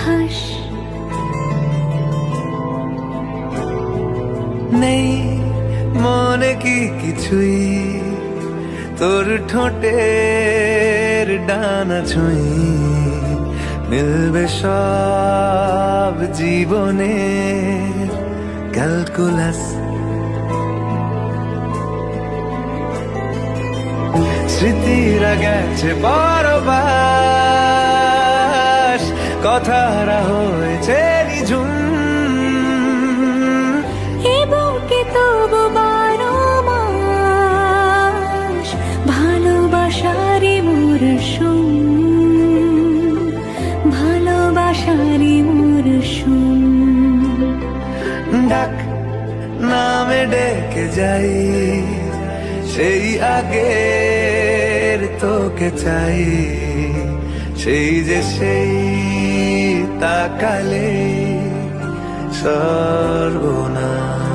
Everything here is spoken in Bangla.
হাস। নেই মনে কি কিছুই, তোর ঠোঁটের ডানা ছুঁই, মিলবে সব জীবনে ক্যালকুলাস। স্মৃতিরা গেছে পরবাস, কথারা হয়েছে নিঝুম। এ বুকে তবু 12 মাস ভালোবাসারই মরশুম, ভালোবাসারই মরশুম। ডাক নামে ডেকে যাই, সেই আগের তোকে চাই, সেই যে সেই তাকালে সর্বনাশ।